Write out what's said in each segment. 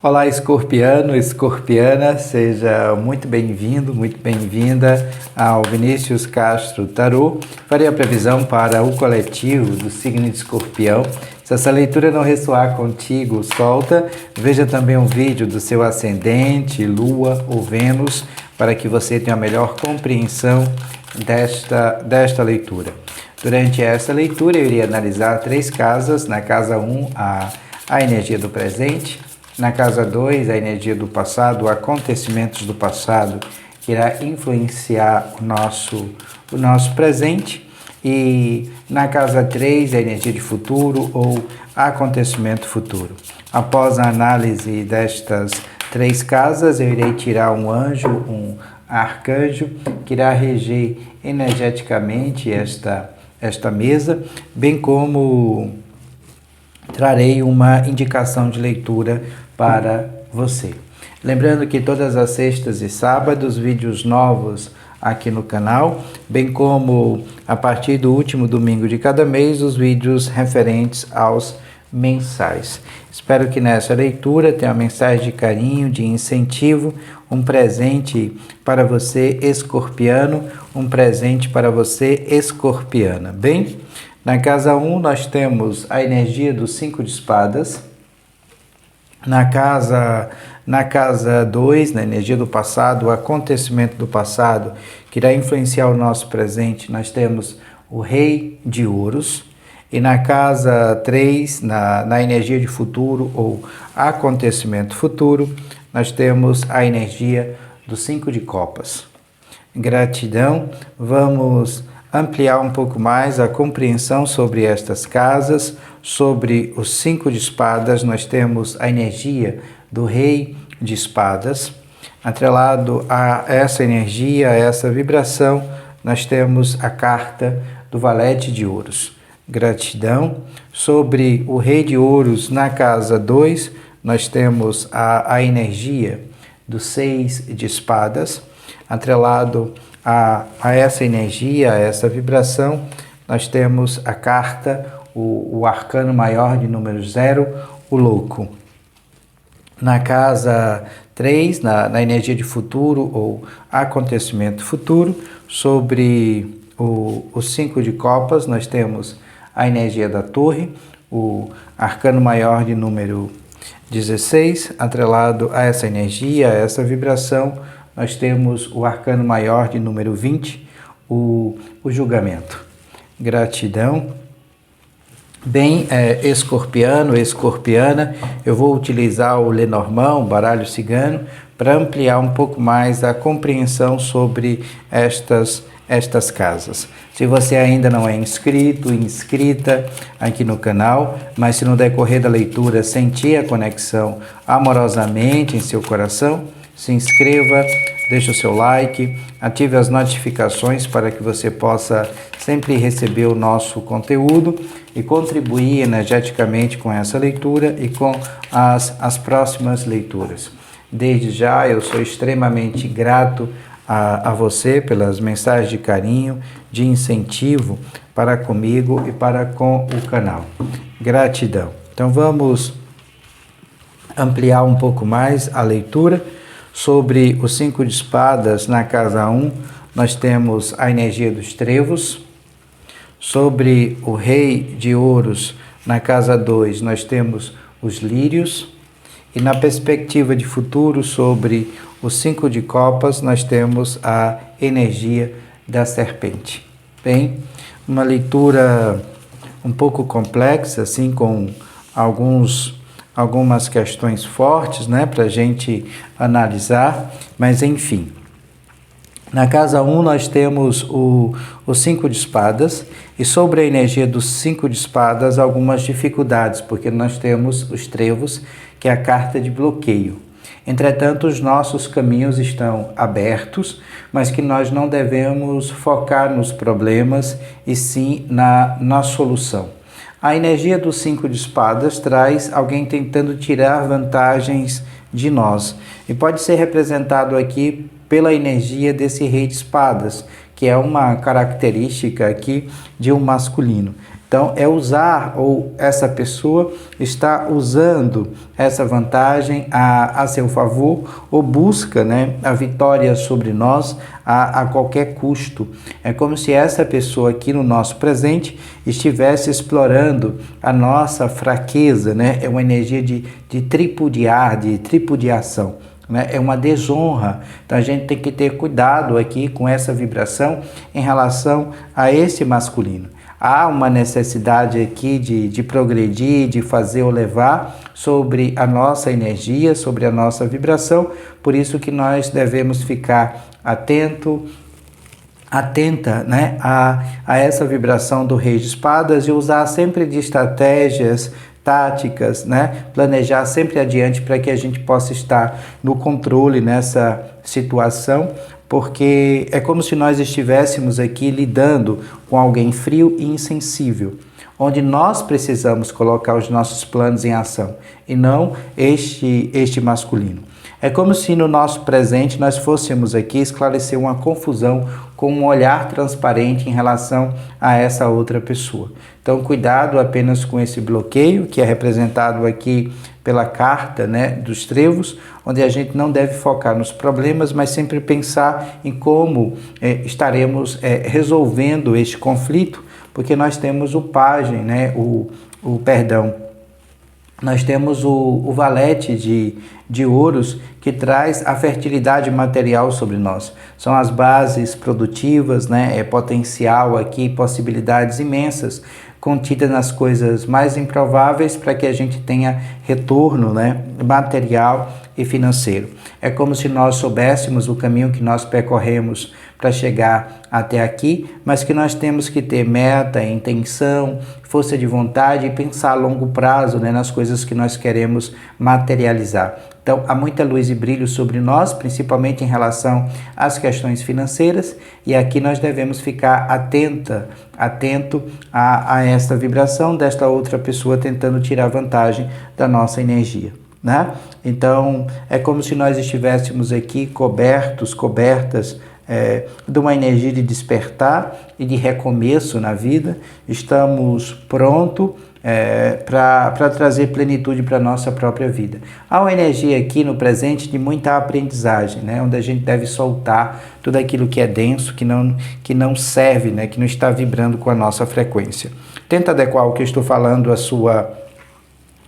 Olá, escorpiano, escorpiana, seja muito bem-vindo, muito bem-vinda ao Vinícius Castro Tarô. Farei a previsão para o coletivo do signo de Escorpião. Se essa leitura não ressoar contigo, solta. Veja também um vídeo do seu ascendente, lua ou Vênus, para que você tenha a melhor compreensão desta leitura. Durante esta leitura, eu irei analisar 3 casas. Na casa 1, a energia do presente. Na casa 2, a energia do passado, acontecimentos do passado, que irá influenciar o nosso presente. E na casa 3, a energia de futuro ou acontecimento futuro. Após a análise destas 3 casas, eu irei tirar um anjo, um arcanjo, que irá reger energeticamente esta mesa, bem como trarei uma indicação de leitura para você. Lembrando que todas as sextas e sábados, vídeos novos aqui no canal, bem como a partir do último domingo de cada mês, os vídeos referentes aos mensais. Espero que nessa leitura tenha uma mensagem de carinho, de incentivo, um presente para você, escorpiano, um presente para você, escorpiana. Bem, na casa 1 nós temos a energia dos 5 de espadas. Na casa 2, na energia do passado, o acontecimento do passado, que irá influenciar o nosso presente, nós temos o rei de ouros. E na casa 3, na energia de futuro ou acontecimento futuro, nós temos a energia dos 5 de copas. Gratidão, vamos ampliar um pouco mais a compreensão sobre estas casas. Sobre os 5 de espadas, nós temos a energia do rei de espadas. Atrelado a essa energia, a essa vibração, nós temos a carta do valete de ouros. Gratidão. Sobre o rei de ouros, na casa 2, nós temos a energia do 6 de espadas. Atrelado a essa energia, a essa vibração, nós temos a carta, o arcano maior de número 0, o louco. Na casa 3, na energia de futuro ou acontecimento futuro, sobre os 5 de copas, nós temos a energia da torre, o arcano maior de número 16, atrelado a essa energia, a essa vibração, nós temos o arcano maior de número 20, o julgamento. Gratidão. Bem, escorpiano, escorpiana, eu vou utilizar o Lenormand, o baralho cigano, para ampliar um pouco mais a compreensão sobre estas casas. Se você ainda não é inscrito, inscrita aqui no canal, mas se no decorrer da leitura sentir a conexão amorosamente em seu coração, se inscreva, deixe o seu like, ative as notificações para que você possa sempre receber o nosso conteúdo e contribuir energeticamente com essa leitura e com as próximas leituras. Desde já eu sou extremamente grato a você pelas mensagens de carinho, de incentivo para comigo e para com o canal. Gratidão. Então vamos ampliar um pouco mais a leitura. Sobre os 5 de espadas, na casa 1, nós temos a energia dos trevos. Sobre o rei de ouros, na casa 2, nós temos os lírios. E na perspectiva de futuro, sobre os 5 de copas, nós temos a energia da serpente. Bem, uma leitura um pouco complexa, assim, com algumas questões fortes, né, para a gente analisar, mas enfim. Na casa 1 nós temos os 5 de espadas, e sobre a energia dos 5 de espadas algumas dificuldades, porque nós temos os trevos, que é a carta de bloqueio. Entretanto, os nossos caminhos estão abertos, mas que nós não devemos focar nos problemas, e sim na solução. A energia dos 5 de espadas traz alguém tentando tirar vantagens de nós. E pode ser representado aqui pela energia desse rei de espadas, que é uma característica aqui de um masculino. Então, é usar, ou essa pessoa está usando essa vantagem a seu favor, ou busca, né, a vitória sobre nós a qualquer custo. É como se essa pessoa aqui no nosso presente estivesse explorando a nossa fraqueza, né? É uma energia de tripudiar, de tripudiação. É uma desonra. Então a gente tem que ter cuidado aqui com essa vibração em relação a esse masculino. Há uma necessidade aqui de progredir, de fazer ou levar sobre a nossa energia, sobre a nossa vibração, por isso que nós devemos ficar atenta, né, a essa vibração do Rei de Espadas e usar sempre de estratégias, táticas, né? Planejar sempre adiante para que a gente possa estar no controle nessa situação, porque é como se nós estivéssemos aqui lidando com alguém frio e insensível, onde nós precisamos colocar os nossos planos em ação e não este masculino. É como se no nosso presente nós fôssemos aqui esclarecer uma confusão com um olhar transparente em relação a essa outra pessoa. Então, cuidado apenas com esse bloqueio, que é representado aqui pela carta, né, dos trevos, onde a gente não deve focar nos problemas, mas sempre pensar em como estaremos resolvendo este conflito, porque nós temos o pajem, né, nós temos o valete de ouros que traz a fertilidade material sobre nós. São as bases produtivas, né? É potencial aqui, possibilidades imensas contidas nas coisas mais improváveis para que a gente tenha retorno, né, material e financeiro. É como se nós soubéssemos o caminho que nós percorremos para chegar até aqui, mas que nós temos que ter meta, intenção, força de vontade e pensar a longo prazo, né, nas coisas que nós queremos materializar. Então, há muita luz e brilho sobre nós, principalmente em relação às questões financeiras, e aqui nós devemos ficar atento a esta vibração desta outra pessoa tentando tirar vantagem da nossa energia, né? Então, é como se nós estivéssemos aqui cobertas de uma energia de despertar e de recomeço na vida. Estamos prontos para trazer plenitude para a nossa própria vida. Há uma energia aqui no presente de muita aprendizagem, né? Onde a gente deve soltar tudo aquilo que é denso, que não serve, né? Que não está vibrando com a nossa frequência. Tenta adequar o que eu estou falando à sua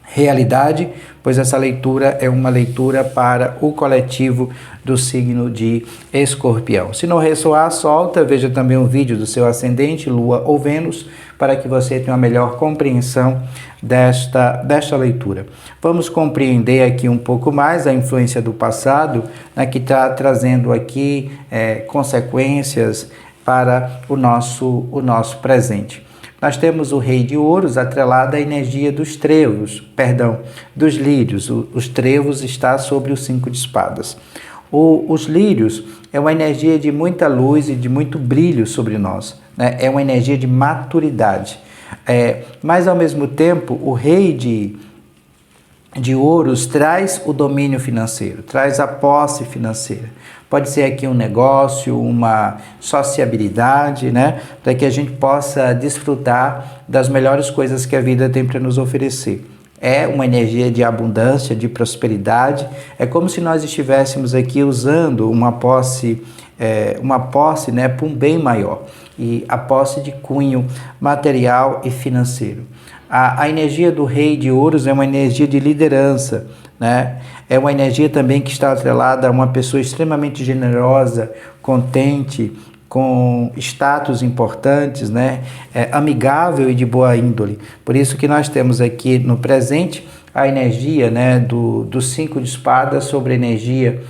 realidade, pois essa leitura é uma leitura para o coletivo do signo de Escorpião. Se não ressoar, solta, veja também um vídeo do seu ascendente, Lua ou Vênus, para que você tenha uma melhor compreensão desta leitura. Vamos compreender aqui um pouco mais a influência do passado, né, que está trazendo aqui consequências para o nosso presente. Nós temos o Rei de Ouros atrelado à energia dos dos lírios. Os trevos está sobre o 5 de espadas. Os lírios é uma energia de muita luz e de muito brilho sobre nós, né? É uma energia de maturidade. Mas, ao mesmo tempo, o Rei de Ouros traz o domínio financeiro, traz a posse financeira. Pode ser aqui um negócio, uma sociabilidade, né? Para que a gente possa desfrutar das melhores coisas que a vida tem para nos oferecer. É uma energia de abundância, de prosperidade. É como se nós estivéssemos aqui usando uma posse, né, para um bem maior. E a posse de cunho material e financeiro. A energia do Rei de Ouros é uma energia de liderança, né? É uma energia também que está atrelada a uma pessoa extremamente generosa, contente, com status importantes, né? Amigável e de boa índole. Por isso que nós temos aqui no presente a energia, né, do 5 de espadas sobre a energia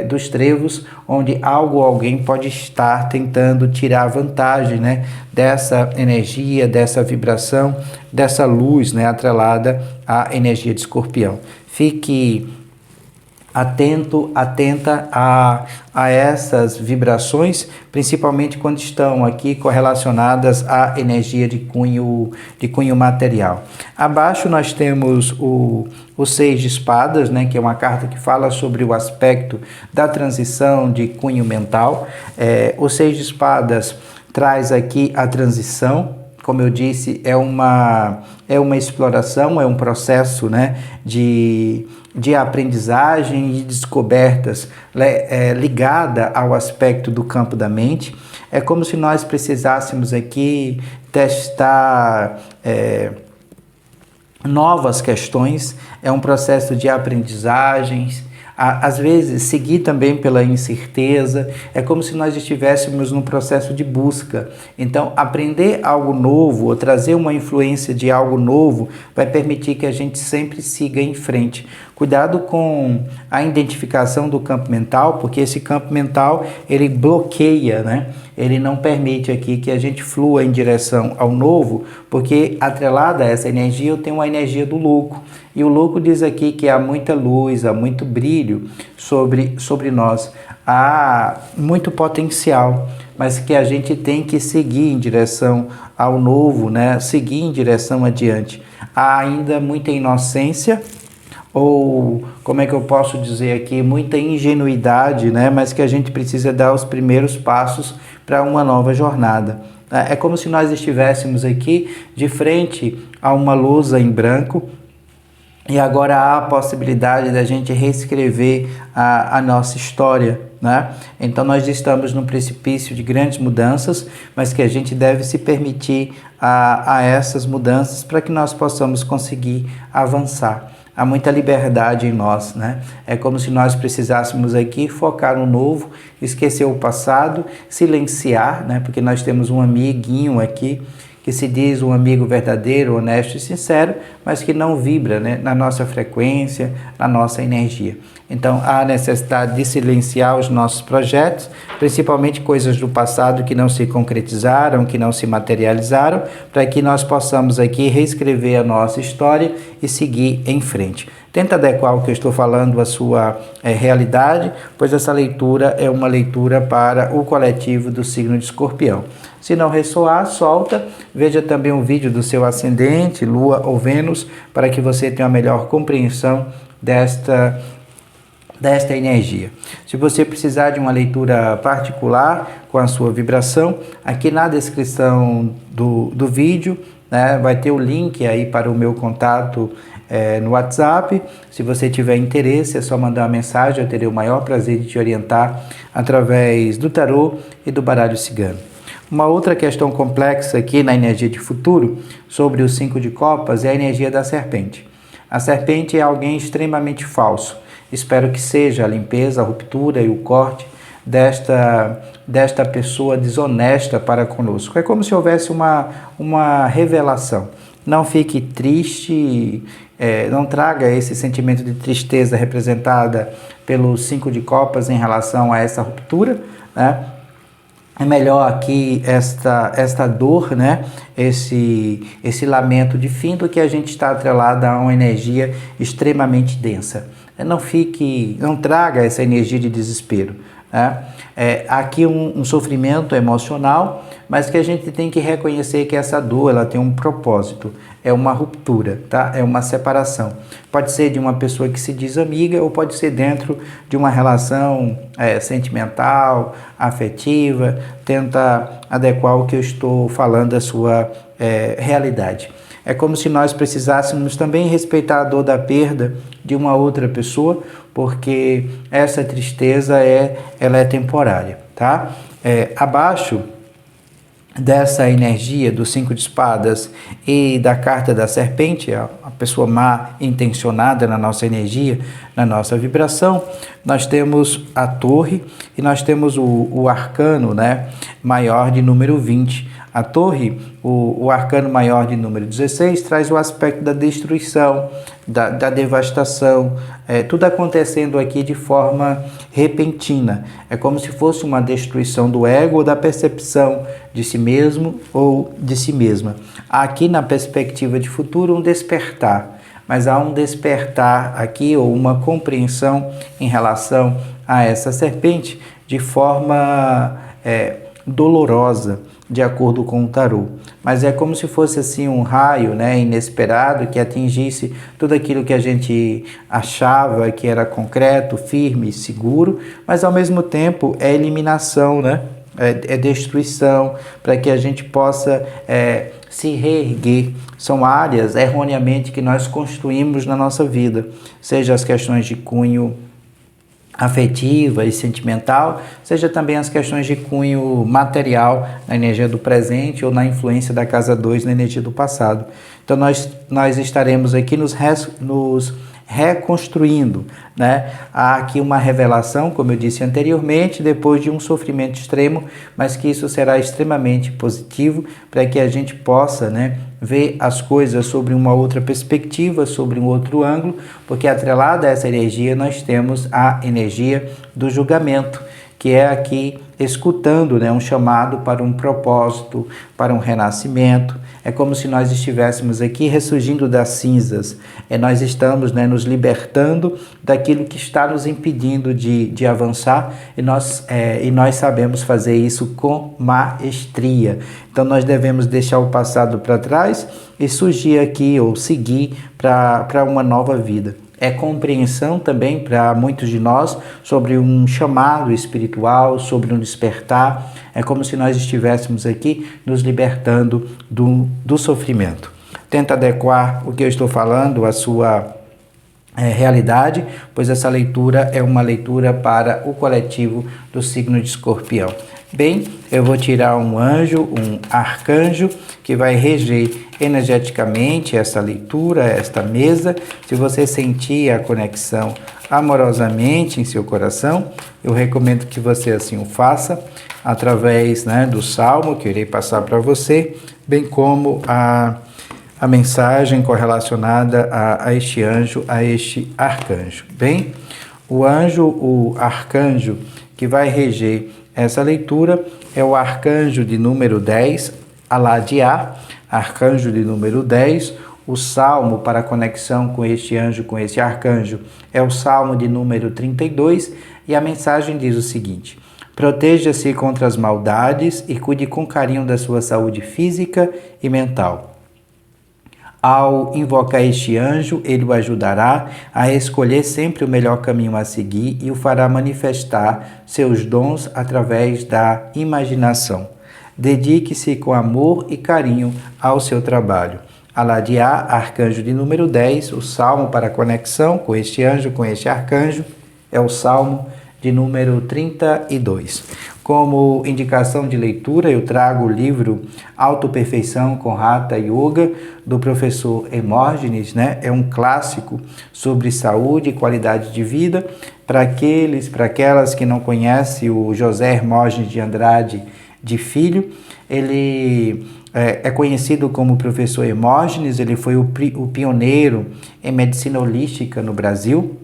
dos trevos, onde algo ou alguém pode estar tentando tirar vantagem, né, dessa energia, dessa vibração, dessa luz, né, atrelada à energia de Escorpião. Fique atenta a essas vibrações, principalmente quando estão aqui correlacionadas à energia de cunho material. Abaixo nós temos o 6 de espadas, né, que é uma carta que fala sobre o aspecto da transição de cunho mental. O 6 de espadas traz aqui a transição como eu disse, é uma exploração, é um processo, né, de aprendizagem e descobertas ligada ao aspecto do campo da mente. É como se nós precisássemos aqui testar novas questões, é um processo de aprendizagens, às vezes seguir também pela incerteza, é como se nós estivéssemos num processo de busca. Então, aprender algo novo ou trazer uma influência de algo novo vai permitir que a gente sempre siga em frente. Cuidado com a identificação do campo mental, porque esse campo mental, ele bloqueia, né? Ele não permite aqui que a gente flua em direção ao novo, porque atrelada a essa energia eu tenho a energia do louco. E o louco diz aqui que há muita luz, há muito brilho sobre nós, há muito potencial, mas que a gente tem que seguir em direção ao novo, né? Seguir em direção adiante. Há ainda muita inocência, ou como é que eu posso dizer aqui, muita ingenuidade, né? Mas que a gente precisa dar os primeiros passos para uma nova jornada. É como se nós estivéssemos aqui de frente a uma lousa em branco, e agora há a possibilidade da gente reescrever a nossa história, né? Então nós estamos num precipício de grandes mudanças, mas que a gente deve se permitir a essas mudanças para que nós possamos conseguir avançar. Há muita liberdade em nós, né? É como se nós precisássemos aqui focar no novo, esquecer o passado, silenciar, né? Porque nós temos um amiguinho aqui que se diz um amigo verdadeiro, honesto e sincero, mas que não vibra, né, na nossa frequência, na nossa energia. Então, há necessidade de silenciar os nossos projetos, principalmente coisas do passado que não se concretizaram, que não se materializaram, para que nós possamos aqui reescrever a nossa história e seguir em frente. Tenta adequar o que eu estou falando à sua realidade, pois essa leitura é uma leitura para o coletivo do signo de Escorpião. Se não ressoar, solta. Veja também um vídeo do seu ascendente, Lua ou Vênus, para que você tenha uma melhor compreensão desta energia. Se você precisar de uma leitura particular com a sua vibração, aqui na descrição do vídeo, né, vai ter o link aí para o meu contato no WhatsApp. Se você tiver interesse, é só mandar uma mensagem, eu terei o maior prazer de te orientar através do tarô e do baralho cigano. Uma outra questão complexa aqui na energia de futuro, sobre os 5 de copas, é a energia da serpente. A serpente é alguém extremamente falso. Espero que seja a limpeza, a ruptura e o corte desta pessoa desonesta para conosco. É como se houvesse uma revelação. Não fique triste, não traga esse sentimento de tristeza representada pelos 5 de copas em relação a essa ruptura, né? É melhor aqui esta dor, né? Esse lamento de fim, do que a gente está atrelado a uma energia extremamente densa. Não traga essa energia de desespero, né? Aqui um sofrimento emocional, mas que a gente tem que reconhecer que essa dor, ela tem um propósito, é uma ruptura, tá? É uma separação. Pode ser de uma pessoa que se diz amiga, ou pode ser dentro de uma relação sentimental, afetiva. Tenta adequar o que eu estou falando à sua realidade. É como se nós precisássemos também respeitar a dor da perda de uma outra pessoa, porque essa tristeza ela é temporária, tá? Abaixo dessa energia do 5 de espadas e da carta da serpente, a pessoa má intencionada na nossa energia, na nossa vibração, nós temos a torre e nós temos o arcano, né, maior de número 20. A torre, o arcano maior de número 16, traz o aspecto da destruição, da devastação, tudo acontecendo aqui de forma repentina. É como se fosse uma destruição do ego ou da percepção de si mesmo ou de si mesma. Aqui, na perspectiva de futuro, um despertar, mas há um despertar aqui, ou uma compreensão em relação a essa serpente de forma dolorosa, de acordo com o tarô. Mas é como se fosse assim um raio, né, inesperado, que atingisse tudo aquilo que a gente achava que era concreto, firme, seguro, mas ao mesmo tempo é eliminação, né? É destruição, para que a gente possa se reerguer. São áreas erroneamente que nós construímos na nossa vida, seja as questões de cunho afetiva e sentimental, seja também as questões de cunho material, na energia do presente ou na influência da casa 2 na energia do passado. Então nós estaremos aqui nos reconstruindo, né? Há aqui uma revelação, como eu disse anteriormente, depois de um sofrimento extremo, mas que isso será extremamente positivo para que a gente possa, né, ver as coisas sobre uma outra perspectiva, sobre um outro ângulo, porque atrelada a essa energia nós temos a energia do julgamento, que é aqui escutando, né, um chamado para um propósito, para um renascimento. É como se nós estivéssemos aqui ressurgindo das cinzas. Nós estamos, né, nos libertando daquilo que está nos impedindo de avançar e nós sabemos fazer isso com maestria. Então nós devemos deixar o passado para trás e surgir aqui ou seguir para uma nova vida. É compreensão também para muitos de nós sobre um chamado espiritual, sobre um despertar. É como se nós estivéssemos aqui nos libertando do sofrimento. Tenta adequar o que eu estou falando à sua realidade, pois essa leitura é uma leitura para o coletivo do signo de Escorpião. Bem, eu vou tirar um anjo, um arcanjo, que vai reger energeticamente essa leitura, esta mesa. Se você sentir a conexão amorosamente em seu coração, eu recomendo que você assim o faça, através, né, do salmo que eu irei passar para você, bem como a mensagem correlacionada a este anjo, a este arcanjo. Bem, o anjo, o arcanjo que vai reger essa leitura é o arcanjo de número 10, Aladiá, arcanjo de número 10. O salmo para conexão com este anjo, com este arcanjo, é o salmo de número 32, e a mensagem diz o seguinte: proteja-se contra as maldades e cuide com carinho da sua saúde física e mental. Ao invocar este anjo, ele o ajudará a escolher sempre o melhor caminho a seguir e o fará manifestar seus dons através da imaginação. Dedique-se com amor e carinho ao seu trabalho. Aladiá, arcanjo de número 10, o salmo para conexão com este anjo, com este arcanjo, é o salmo de número 32. Como indicação de leitura, eu trago o livro Autoperfeição com Hatha Yoga, do professor Hermógenes, né? É um clássico sobre saúde e qualidade de vida. Para aquelas que não conhecem o José Hermógenes de Andrade de Filho, ele é conhecido como professor Hermógenes, ele foi o pioneiro em medicina holística no Brasil.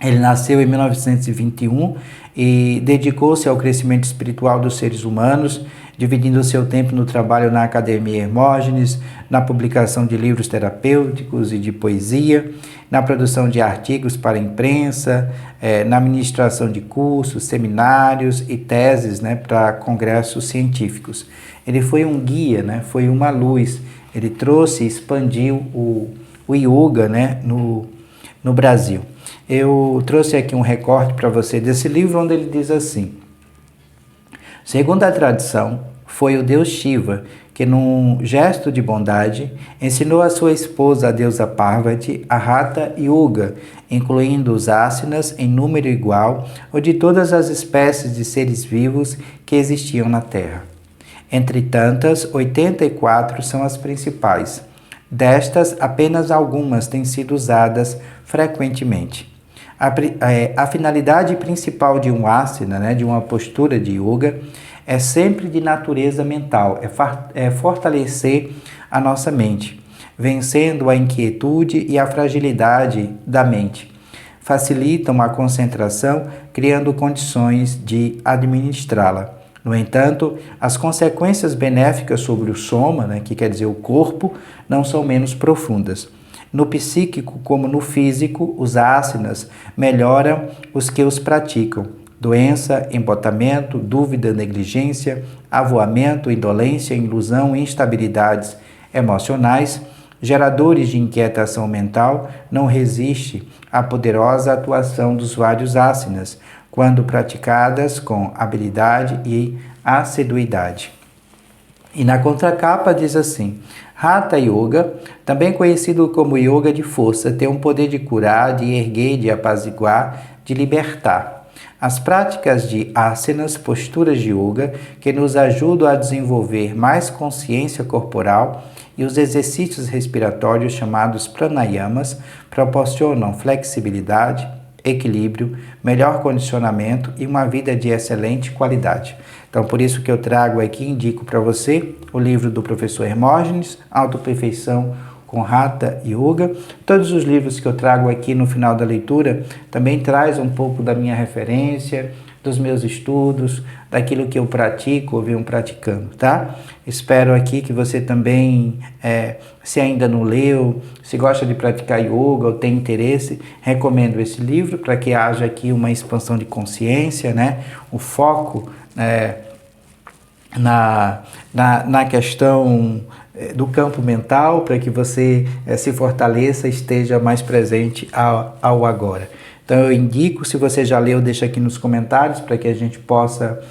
Ele nasceu em 1921 e dedicou-se ao crescimento espiritual dos seres humanos, dividindo seu tempo no trabalho na Academia Hermógenes, na publicação de livros terapêuticos e de poesia, na produção de artigos para a imprensa, na ministração de cursos, seminários e teses, né, para congressos científicos. Ele foi um guia, né, foi uma luz. Ele trouxe e expandiu o yoga, né, no Brasil. Eu trouxe aqui um recorte para você desse livro, onde ele diz assim: segundo a tradição, foi o deus Shiva que, num gesto de bondade, ensinou a sua esposa, a deusa Parvati, a Hatha Yoga, incluindo os asanas em número igual ou de todas as espécies de seres vivos que existiam na Terra. Entre tantas, 84 são as principais. Destas, apenas algumas têm sido usadas frequentemente. A finalidade principal de um asana, né, de uma postura de yoga, é sempre de natureza mental, é fortalecer a nossa mente, vencendo a inquietude e a fragilidade da mente. Facilitam a concentração, criando condições de administrá-la. No entanto, as consequências benéficas sobre o soma, né, que quer dizer o corpo, não são menos profundas. No psíquico como no físico, os asanas melhoram os que os praticam. Doença, embotamento, dúvida, negligência, avoamento, indolência, ilusão e instabilidades emocionais, geradores de inquietação mental, não resiste à poderosa atuação dos vários asanas, quando praticadas com habilidade e assiduidade. E na contracapa diz assim: Hatha Yoga, também conhecido como yoga de força, tem um poder de curar, de erguer, de apaziguar, de libertar. As práticas de asanas, posturas de yoga, que nos ajudam a desenvolver mais consciência corporal, e os exercícios respiratórios chamados pranayamas proporcionam flexibilidade, equilíbrio, melhor condicionamento e uma vida de excelente qualidade. Então, por isso que eu trago aqui, indico para você o livro do professor Hermógenes, Autoperfeição com Hatha Yoga. Todos os livros que eu trago aqui no final da leitura também traz um pouco da minha referência, dos meus estudos, daquilo que eu pratico ou venho praticando, tá? Espero aqui que você também, se ainda não leu, se gosta de praticar yoga ou tem interesse, recomendo esse livro para que haja aqui uma expansão de consciência, né? O foco na questão do campo mental, para que você se fortaleça, esteja mais presente ao agora. Então eu indico, se você já leu, deixa aqui nos comentários para que a gente possa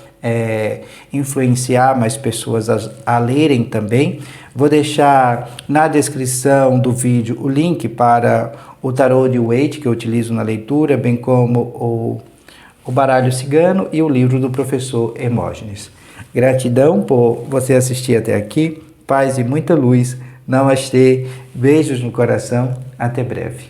influenciar mais pessoas a lerem também. Vou deixar na descrição do vídeo o link para o tarô de Waite que eu utilizo na leitura, bem como o baralho cigano e o livro do professor Hermógenes. Gratidão por você assistir até aqui. Paz e muita luz. Namastê. Beijos no coração. Até breve.